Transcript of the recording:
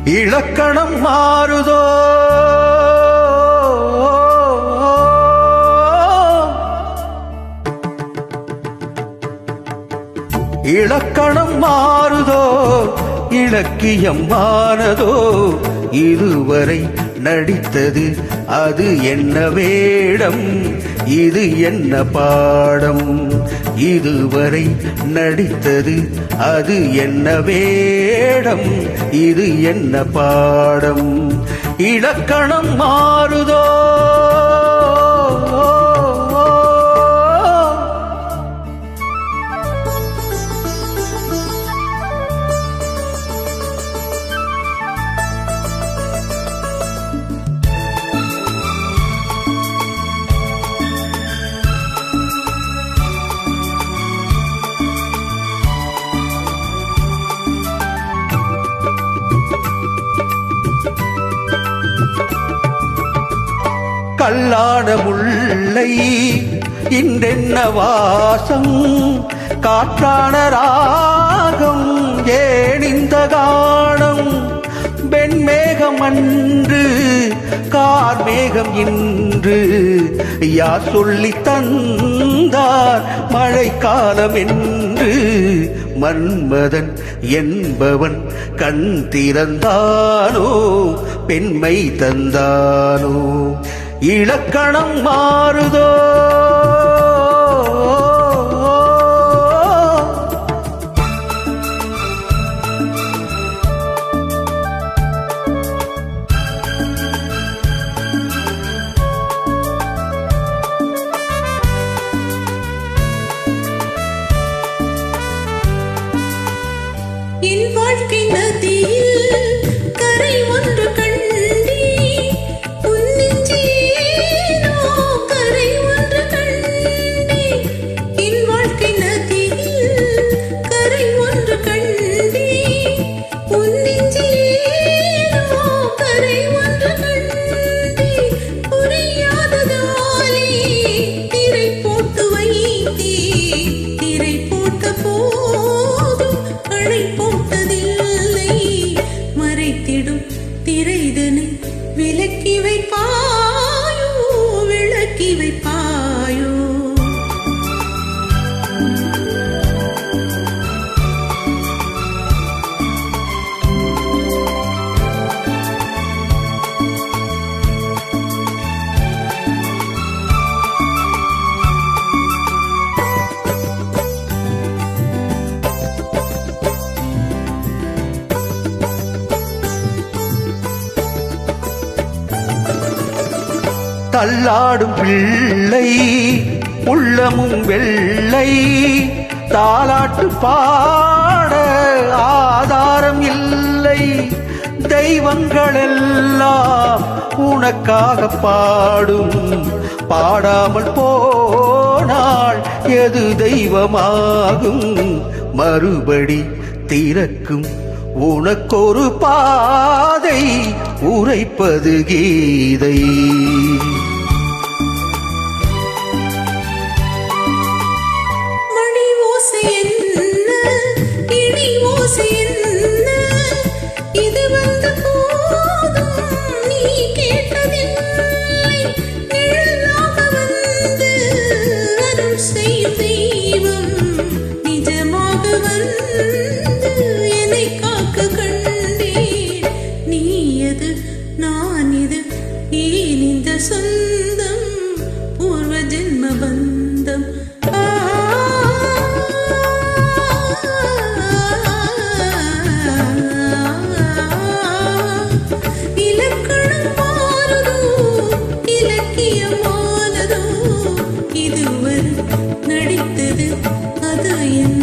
இலக்கணம் மாறுதோ இலக்கணம் மாறுதோ இலக்கியம் மானதோ இதுவரை நடித்தது அது என்ன வேடம் இது என்ன பாடம் இதுவரை நடித்தது அது என்ன வேடம் இது என்ன பாடம் இலக்கணம் மாறுதோ கல்லான முல்லை இன்றென்ன வாசம் காற்றான ராகம் ஏன் இந்த காணம் வெண்மேகம் அன்று கார்மேகம் இன்று யார் சொல்லி தந்தார் மழைக்காலம் என்று மன்மதன் என்பவன் கண் திறந்தானோ பெண்மை தந்தானோ இலக்கணம் மாறுதோ என் வாழ்க்கை நதியில் கரை ஒன்று கண்டே உன் நெஞ்சேனோ கரை ஒன்று கண்டே என் வாழ்க்கை நதியில் கரை ஒன்று கண்டே உன் நெஞ்சேனோ கரை ஒன்று கண்டே புரியாததாலே திரை போட்டு வைத்தே திரை போட்ட போதும் அணை போட்டதில்லை மறைத்திடும் திரைதனை விலக்கி வைப்பாயோ விளக்கி வைப்பாயோ தள்ளாடும் பிள்ளை உள்ளமும் வெள்ளை தாலாட்டு பாட ஆதாரம் இல்லை தெய்வங்களெல்லாம் உனக்காக பாடும் பாடாமல் போனால் எது தெய்வமாகும் மறுபடி திறக்கும் உனக்கொரு பாதை உரைப்பது கீதை மணி ஓசை என்ன இடி ஓசை என்ன இது வந்த போதும் நீ கேட்டதில்லை நிழலாக வந்து அருள் செய்யும் தெய்வம் நிஜமாக வந்து என்னை காக்க கண்டேன் நீ எது நான் இது ஏன் இந்த சொந்தம் பூர்வ ஜென்ம பந்தம் இலக்கணம் மாறுதோ இலக்கியமானதோ இதுவரை நடித்தது அது என்ன